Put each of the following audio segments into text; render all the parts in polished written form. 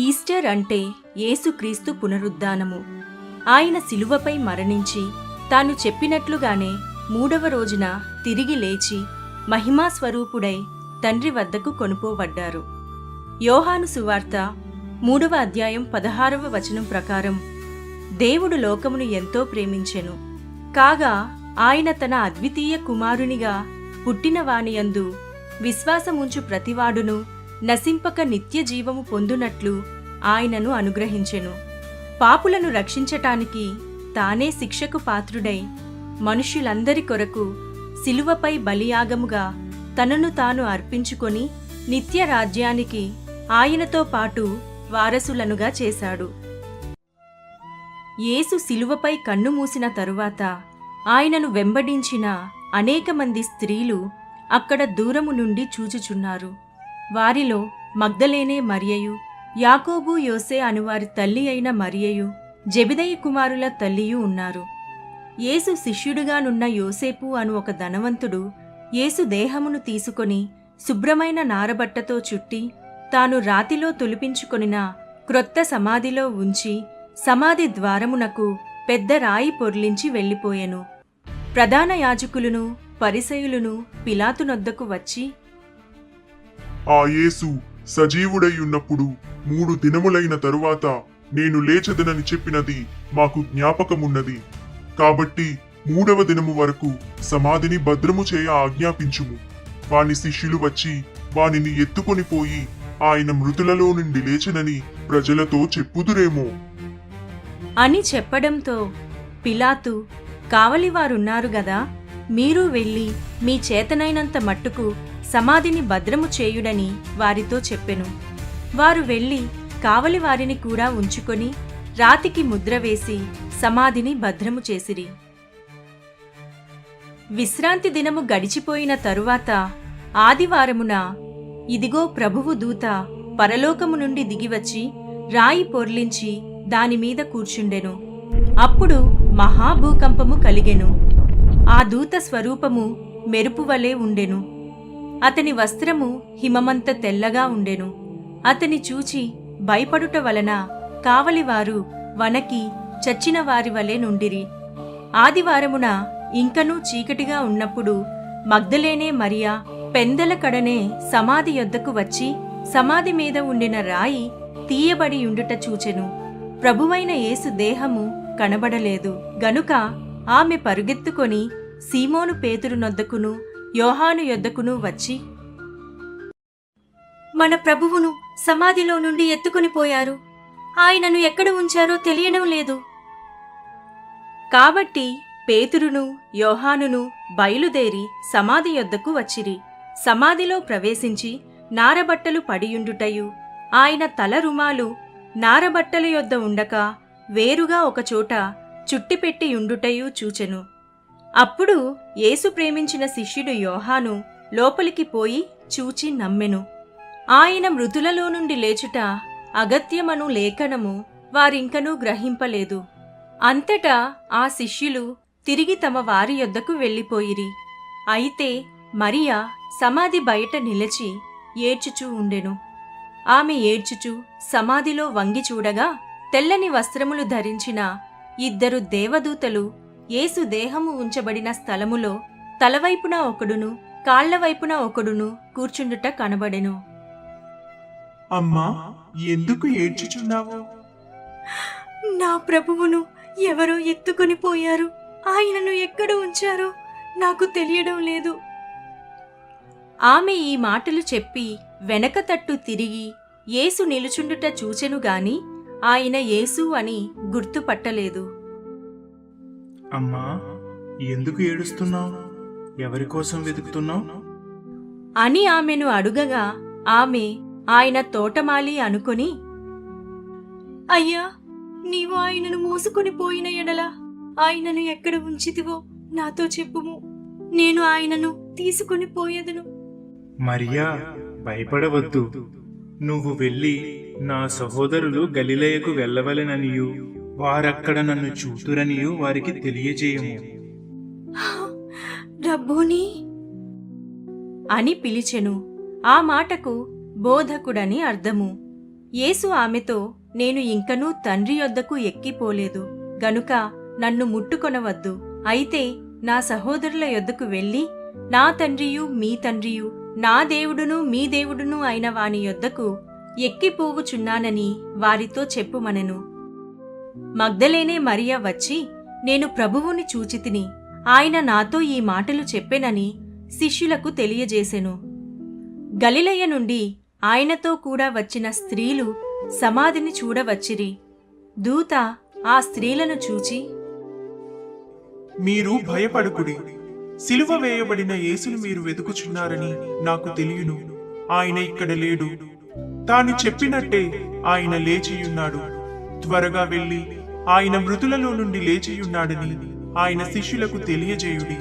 Easter అంటే యేసుక్రీస్తు పునరుద్ధానము. ఆయన శిలువపై మరణించి తాను చెప్పినట్లుగానే 3వ రోజున తిరిగి లేచి మహిమా స్వరూపుడై తండ్రి వద్దకు కొనుపోబడ్డారు. యోహాను సువార్త 3వ అధ్యాయం 16వ వచనం ప్రకారం, దేవుడు లోకమును ఎంతో ప్రేమించెను, కాగా ఆయన తన అద్వితీయ కుమారునిగా పుట్టిన వానియందు విశ్వాసముంచు ప్రతివాడును నశింపక నిత్య జీవము పొందునట్లు ఆయనను అనుగ్రహించెను. పాపులను రక్షించటానికి తానే శిక్షకు పాత్రుడై మనుష్యులందరి కొరకు శిలువపై బలియాగముగా తనను తాను అర్పించుకొని నిత్య రాజ్యానికి ఆయనతో పాటు వారసులనుగా చేశాడు. యేసు శిలువపై కన్ను మూసిన తరువాత ఆయనను వెంబడించిన అనేక మంది స్త్రీలు అక్కడ దూరము నుండి చూచుచున్నారు. వారిలో మగ్దలేనే మరియయు, యాకోబు యోసే అనువారి తల్లి అయిన మరియయు, జెబెదయి కుమారుల తల్లియు ఉన్నారు. యేసు శిష్యుడుగానున్న యోసేపు అను ఒక ధనవంతుడు యేసు దేహమును తీసుకొని శుభ్రమైన నారబట్టతో చుట్టి తాను రాతిలో తొలిపించుకొనిన క్రొత్త సమాధిలో ఉంచి సమాధి ద్వారమునకు పెద్ద రాయి పొర్లించి వెళ్ళిపోయెను. ప్రధాన యాజకులును పరిసయులును పిలాతునొద్దకు వచ్చి, ఆ యేసు సజీవుడై ఉన్నప్పుడు 3 దినములైన తరువాత నేను లేచదనని చెప్పినది మాకు జ్ఞాపకమున్నది. కాబట్టి 3వ దినము వరకు సమాధిని భద్రము చేయ ఆజ్ఞాపించుము. వాని శిష్యులు వచ్చి వానిని ఎత్తుకొని పోయి ఆయన మృతులలో నుండి లేచెనని ప్రజలతో చెప్పుదురేమో అని చెప్పడంతో పిలాతు, కావలివారున్నారు గదా, మీరు వెళ్ళి మీ చేతనైనంత మట్టుకు సమాధిని భద్రము చేయుడని వారితో చెప్పెను. వారు వెళ్ళి కావలి వారిని కూడా ఉంచుకొని రాతికి ముద్ర వేసి సమాధిని భద్రము చేసిరి. విశ్రాంతి దినము గడిచిపోయిన తరువాత ఆదివారమున ఇదిగో ప్రభువు దూత పరలోకము నుండి దిగివచ్చి రాయి పొర్లించి దానిమీద కూర్చుండెను. అప్పుడు మహాభూకంపము కలిగెను. ఆ దూత స్వరూపము మెరుపువలే ఉండెను. అతని వస్త్రము హిమమంత తెల్లగా ఉండెను. అతని చూచి భయపడుట వలన కావలివారు వణకి చచ్చిన వారి వలె నుండిరి. ఆదివారమున ఇంకనూ చీకటిగా ఉన్నప్పుడు మగ్దలేనే మరియా పెందల కడనే సమాధి యొద్దకు వచ్చి సమాధి మీద ఉండిన రాయి తీయబడి ఉండుట చూచెను. ప్రభువైన యేసు దేహము కనబడలేదు గనుక ఆమె పరుగెత్తుకొని సీమోను పేతురునొద్దకును యోహాను యొద్దకును వచ్చి, మన ప్రభువును సమాధిలో నుండి ఎత్తుకొని పోయారు, ఆయనను ఎక్కడ ఉంచారో తెలియడం లేదు. కాబట్టి పేతురును యోహానును బయలుదేరి సమాధి యొద్దకు వచ్చిరి. సమాధిలో ప్రవేశించి నారబట్టలు పడియుండుటయు ఆయన తల రుమాలు నారబట్టల యొద్ద ఉండక వేరుగా ఒకచోట చుట్టిపెట్టి ఉండుటయు చూచెను. అప్పుడు యేసు ప్రేమించిన శిష్యుడు యోహాను లోపలికి పోయి చూచి నమ్మెను. ఆయన మృతులలో నుండి లేచుట అగత్యమను లేఖనము వారింకనూ గ్రహింపలేదు. అంతటా ఆ శిష్యులు తిరిగి తమ వారి యొద్దకు వెళ్ళిపోయిరి. అయితే మరియా సమాధి బయట నిలిచి ఏడ్చుచూ ఉండెను. ఆమె ఏడ్చుచూ సమాధిలో వంగి చూడగా తెల్లని వస్త్రములు ధరించిన 2 దేవదూతలు యేసు దేహము ఉంచబడిన స్థలములో తలవైపున ఒకడును కాళ్లవైపున ఒకడును కూర్చుండుట కనబడెను. అమ్మా, ఎందుకు ఏడ్చుచున్నావు? నా ప్రభువును ఎవరో ఎత్తుకొని పోయారు, ఆయనను ఎక్కడ ఉంచారో నాకు తెలియడం లేదు. ఆమె ఈ మాటలు చెప్పి వెనక తట్టు తిరిగి యేసు నిలుచుండుట చూచెను గాని ఆయన యేసు అని గుర్తుపట్టలేదు. అమ్మా, ఎందుకు ఏడుస్తున్నావు? ఎవరి కోసం వెతుకుతున్నావు అని ఆమెను అడుగగా ఆమె ఆయన తోటమాలి అనుకొని, అయ్యా, నీవు ఆయనను మోసుకొని పోయిన ఎడల ఆయనను ఎక్కడ ఉంచితివో నాతో చెప్పుము, నేను ఆయనను తీసుకొని పోయేదను. మరియా, భయపడవద్దు. నువ్వు వెళ్ళి నా సహోదరులు గలిలయకు వెళ్ళవలెననియు వారక్కడ నన్ను చూతురనియు వారికి తెలియజేయము. రబ్బోనీ అని పిలిచెను. ఆ మాటకు బోధకుడని అర్థము. యేసు ఆమెతో, నేను ఇంకనూ తండ్రి యొద్దకు ఎక్కిపోలేదు గనుక నన్ను ముట్టుకొనవద్దు. అయితే నా సహోదరుల యొద్దకు వెళ్ళి నా తండ్రియు మీ తండ్రియు, నా దేవుడును మీ దేవుడును అయిన వాని యొద్దకు ఎక్కిపోవుచున్నానని వారితో చెప్పుమనెను. మగ్దలేనే మరియ వచ్చి, నేను ప్రభువుని చూచితిని, ఆయన నాతో ఈ మాటలు చెప్పెనని శిష్యులకు తెలియజేసెను. గలిలయ నుండి ఆయనతో కూడా వచ్చిన స్త్రీలు సమాధిని చూడవచ్చిరి. దూత ఆ స్త్రీలను చూచి, మీరు భయపడకుడి, సిలువ వేయబడిన యేసును మీరు వెతుకుచున్నారని నాకు తెలియను. ఆయన ఇక్కడ లేడు. తాను చెప్పినట్టే ఆయన లేచియున్నాడు. త్వరగా వెళ్ళి ఆయన మృతులలో నుండి లేచియున్నాడని ఆయన శిష్యులకు తెలియజేయుడి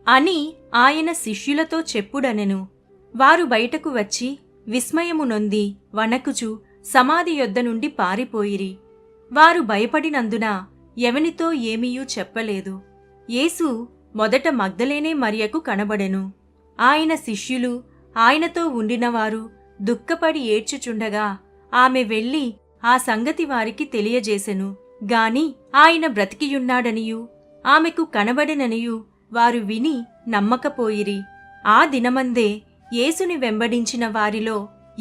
అని ఆయన శిష్యులతో చెప్పుడనెను. వారు బయటకు వచ్చి విస్మయము నొంది వణకుచు సమాధి యొద్ద నుండి పారిపోయిరి. వారు భయపడినందున ఎవనితో ఏమీయూ చెప్పలేదు. యేసు మొదట మగ్దలేనే మరియకు కనబడెను. ఆయన శిష్యులు ఆయనతో ఉండినవారు దుఃఖపడి ఏడ్చుచుండగా ఆమె వెళ్ళి ఆ సంగతి వారికి తెలియజేసెను. గాని ఆయన బ్రతికియున్నాడనియు ఆమెకు కనబడెననియు వారు విని నమ్మకపోయిరి. ఆ దినమందే యేసుని వెంబడించిన వారిలో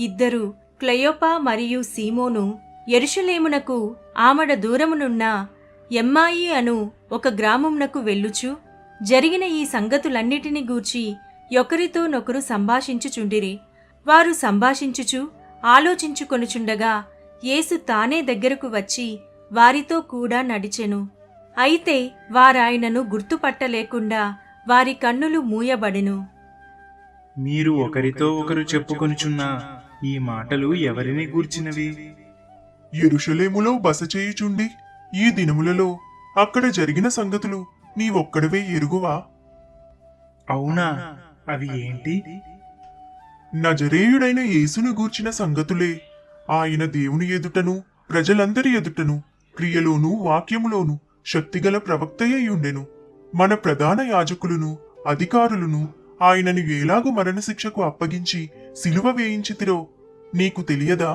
ఇద్దరు, క్లెయోపా మరియు సీమోను, యెరూషలేమునకు ఆమడ దూరమునున్న ఎమ్మాయి అను ఒక గ్రామమునకు వెళ్ళుచు జరిగిన ఈ సంగతులన్నిటిని గూర్చి ఒకరితోనొకరు సంభాషించుచుండిరి. వారు సంభాషించుచు ఆలోచించుకొనుచుండగా యేసు తానే దగ్గరకు వచ్చి వారితో కూడా నడిచెను. అయితే వారాయనను గుర్తుపట్టలేకుండా వారి కన్నులు మూయబడెను. మీరు ఒకరితో ఒకరు చెప్పుకొనుచున్న ఈ మాటలు ఎవరిని గూర్చినవి? యెరూషలేములో బస చేయుచుండి ఈ దినములలో అక్కడ జరిగిన సంగతులు నీవొక్కడవే ఎరుగువా? అవునా, అవి ఏంటి? నజరేయుడైన యేసును గూర్చిన సంగతులే. ఆయన దేవుని ఎదుటను ప్రజలందరి ఎదుటను క్రియలోనూ వాక్యములోనూ శక్తిగల ప్రవక్తయ్యుండెను. మన ప్రధాన యాజకులను అధికారులను ఆయనను ఎలాగు మరణశిక్షకు అప్పగించి సిలువ వేయించితిరో నీకు తెలియదా?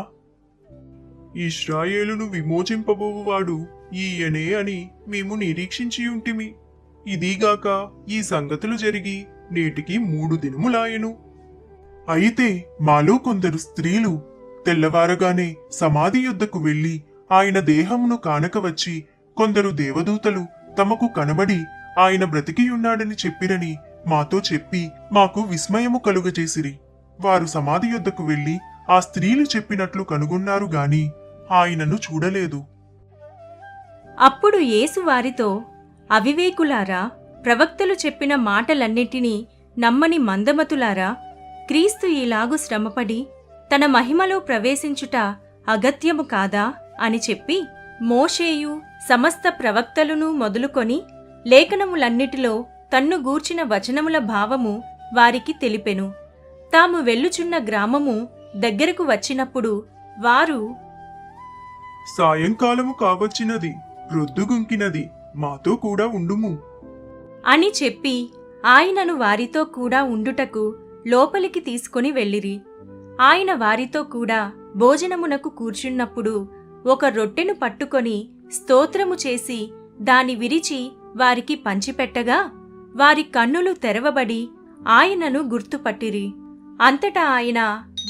ఇశ్రాయేలును విమోచింపబోవువాడు ఈయనే అని మేము నిరీక్షించియుంటిమి. ఇదీగాక ఈ సంగతులు జరిగి నేటికి 3 దినములాయెను. అయితే మాలో కొందరు స్త్రీలు తెల్లవారగానే సమాధి యొద్దకు వెళ్లి ఆయన దేహమును కానక వచ్చి కొందరు దేవదూతలు తమకు కనబడి ఆయన బ్రతికియున్నాడని చెప్పిరని మాతో చెప్పి మాకు విస్మయము కలుగజేసిరి. వారు సమాధి యొద్దకు వెళ్లి ఆ స్త్రీలు చెప్పినట్లు కనుగొన్నారు గాని ఆయనను చూడలేదు. అప్పుడు యేసు వారితో, అవివేకులారా, ప్రవక్తలు చెప్పిన మాటలన్నిటినీ నమ్మని మందమతులారా, క్రీస్తు ఈలాగు శ్రమపడి తన మహిమలో ప్రవేశించుట అగత్యము కాదా అని చెప్పి మోషేయు సమస్త ప్రవక్తలును మొదలుకొని లేఖనములన్నిటిలో తన్ను గూర్చిన వచనముల భావము వారికి తెలిపెను. తాము వెళ్ళుచున్న గ్రామము దగ్గరకు వచ్చినప్పుడు వారు, సాయంకాలము కావచ్చినది, రొద్దుగుంకినది, మాతో కూడా ఉండుము అని చెప్పి ఆయనను వారితో కూడా ఉండుటకు లోపలికి తీసుకొని వెళ్ళిరి. ఆయన వారితో కూడా భోజనమునకు కూర్చున్నప్పుడు ఒక రొట్టెను పట్టుకొని స్తోత్రము చేసి దాని విరిచి వారికి పంచిపెట్టగా వారి కన్నులు తెరవబడి ఆయనను గుర్తుపట్టిరి. అంతటా ఆయన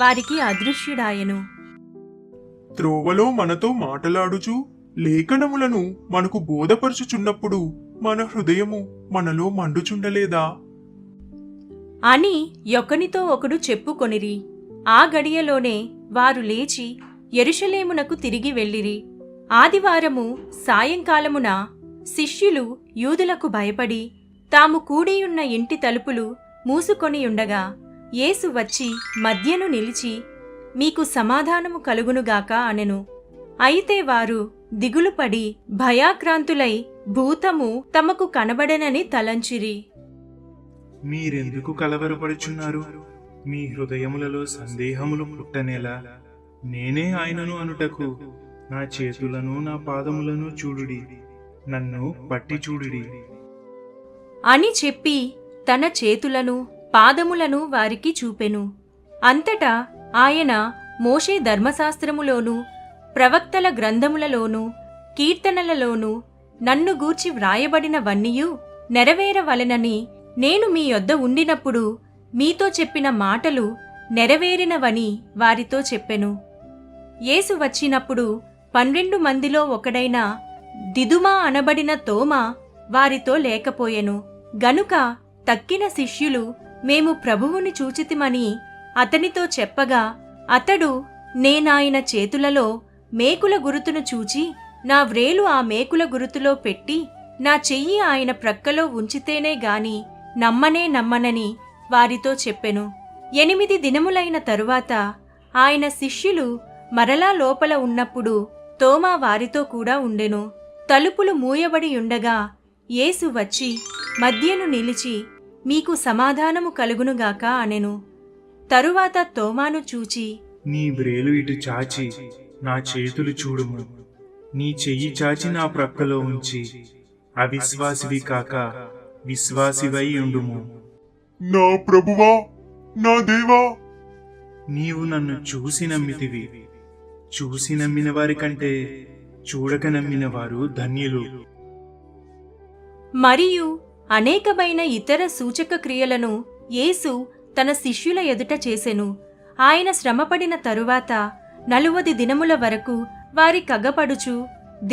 వారికి అదృశ్యుడాయెను. త్రోవలో మనతో మాటలాడుచు లేఖనములను మనకు బోధపరచుచున్నప్పుడు మన హృదయము మనలో మండుచుండలేదా అని ఒకనితో ఒకడు చెప్పుకొనిరి. ఆ గడియలోనే వారు లేచి యెరూషలేమునకు తిరిగి వెళ్ళిరి. ఆదివారము సాయంకాలమున శిష్యులు యూదులకు భయపడి తాము కూడియున్న ఇంటి తలుపులు మూసుకొనియుండగా యేసు వచ్చి మధ్యను నిలిచి, మీకు సమాధానము కలుగునుగాక అనెను. అయితే వారు దిగులుపడి భయాక్రాంతులై భూతము తమకు కనబడెనని తలంచిరి. మీరెందుకు కలవరపడుచున్నారు? మీ హృదయములలో సందేహములు పుట్టనేలా? నేనే ఆయనను అనుటకు నా చేతులను నా పాదములను చూడుడి, నన్ను పట్టి చూడుడి అని చెప్పి తన చేతులను పాదములను వారికి చూపెను. అంతటా ఆయన మోషే ధర్మశాస్త్రములోనూ ప్రవక్తల గ్రంథములలోనూ కీర్తనలలోనూ నన్ను గూర్చి వ్రాయబడినవన్నీయు నెరవేరవలెనని నేను మీ యొద్ద ఉండినప్పుడు మీతో చెప్పిన మాటలు నెరవేరినవని వారితో చెప్పెను. యేసు వచ్చినప్పుడు 12 మందిలో ఒకడైన దిదుమా అనబడిన తోమా వారితో లేకపోయెను. గనుక తక్కిన శిష్యులు మేము ప్రభువుని చూచితిమని అతనితో చెప్పగా అతడు నేనాయన చేతులలో మేకుల గురుతును చూచి నా వ్రేలు ఆ మేకుల గురుతులో పెట్టి నా చెయ్యి ఆయన ప్రక్కలో ఉంచితేనే గాని నమ్మనని వారితో చెప్పెను. 8 దినములైన తరువాత ఆయన శిష్యులు మరలా లోపల ఉన్నప్పుడు తోమా వారితో కూడా ఉండెను. తలుపులు మూయబడి ఉండగా యేసు వచ్చి మధ్యను నిలిచి మీకు సమాధానము కలుగునుగాక అనెను. తరువాత తోమాను చూచి నీ వ్రేలు ఇటు చాచి నా చేతులు చూడుము, నీ చెయ్యి చాచి నా ప్రక్కలో ఉంచి అవిశ్వాసివి కాక విశ్వాసివై ఉండుము. నా ప్రభువా, నా దేవా, నీవు నన్ను చూసి నమ్మితివి. చూసి నమ్మిన వారి కంటే చూడక నమ్మిన వారు ధన్యులు. మరియు అనేకమైన ఇతర సూచక క్రియలను యేసు తన శిష్యుల ఎదుట చేసెను. ఆయన శ్రమపడిన తరువాత 40 దినముల వరకు వారి కగపడుచు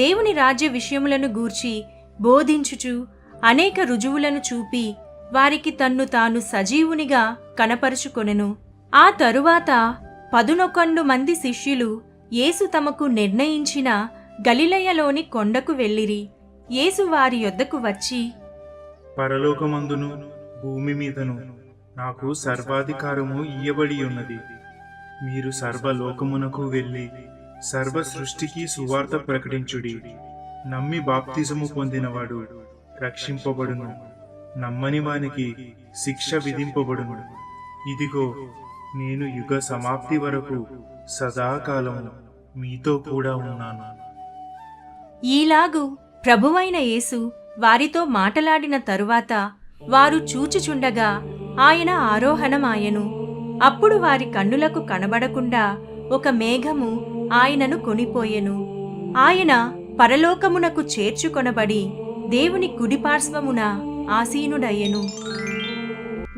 దేవుని రాజ్య విషయములను గూర్చి బోధించుచు అనేక రుజువులను చూపి వారికి తన్ను తాను సజీవునిగా కనపరుచుకొనెను. ఆ తరువాత 11 మంది శిష్యులు యేసు తమకు నిర్ణయించిన గలిలయలోని కొండకు వెళ్ళిరి. యేసు వారి యొద్దకు వచ్చి పరలోకమందును భూమి మీదను నాకు సర్వాధికారము ఇయ్యబడి ఉన్నది. మీరు సర్వలోకమునకు వెళ్ళి సర్వ సృష్టికి సువార్త ప్రకటించుడి. నమ్మి బాప్తిజము పొందినవాడు రక్షింపబడును, నమ్మని వానికి శిక్ష విధింపబడును. ఇదిగో నేను యుగ సమాప్తి వరకు సదాకాలము మీతో కూడా ఉన్నాను. ఈలాగు ప్రభువైన యేసు వారితో మాటలాడిన తరువాత వారు చూచుచుండగా ఆయన ఆరోహణమాయెను. అప్పుడు వారి కన్నులకు కనబడకుండా ఒక మేఘము ఆయనను కొనిపోయెను. ఆయన పరలోకమునకు చేర్చుకొనబడి దేవుని కుడిపార్శ్వమున ఆసీనుడయ్యెను.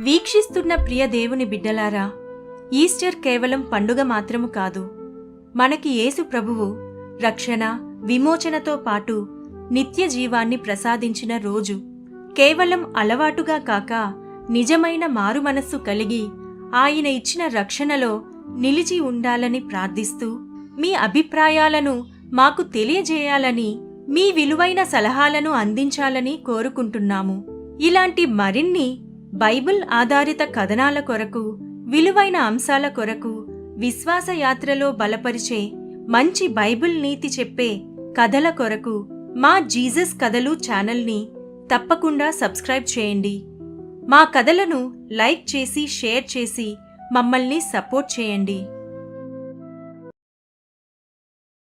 వీక్షిస్తున్న ప్రియ దేవుని బిడ్డలారా, ఈస్టర్ కేవలం పండుగ మాత్రము కాదు. మనకి యేసు ప్రభువు రక్షణ, విమోచనతో పాటు నిత్య జీవాన్ని ప్రసాదించిన రోజు. కేవలం అలవాటుగా కాక నిజమైన మారు మనస్సు కలిగి ఆయన ఇచ్చిన రక్షణలో నిలిచి ఉండాలని ప్రార్థిస్తూ మీ అభిప్రాయాలను మాకు తెలియజేయాలని, మీ విలువైన సలహాలను అందించాలని కోరుకుంటున్నాము. ఇలాంటి మరిన్ని బైబిల్ ఆధారిత కథనాల కొరకు, విలువైన అంశాల కొరకు, విశ్వాస యాత్రలో బలపరిచే మంచి బైబిల్ నీతి చెప్పే కథల కొరకు మా జీసస్ కథలు ఛానల్ని తప్పకుండా సబ్స్క్రైబ్ చేయండి. మా కథలను లైక్ చేసి షేర్ చేసి మమ్మల్ని సపోర్ట్ చేయండి.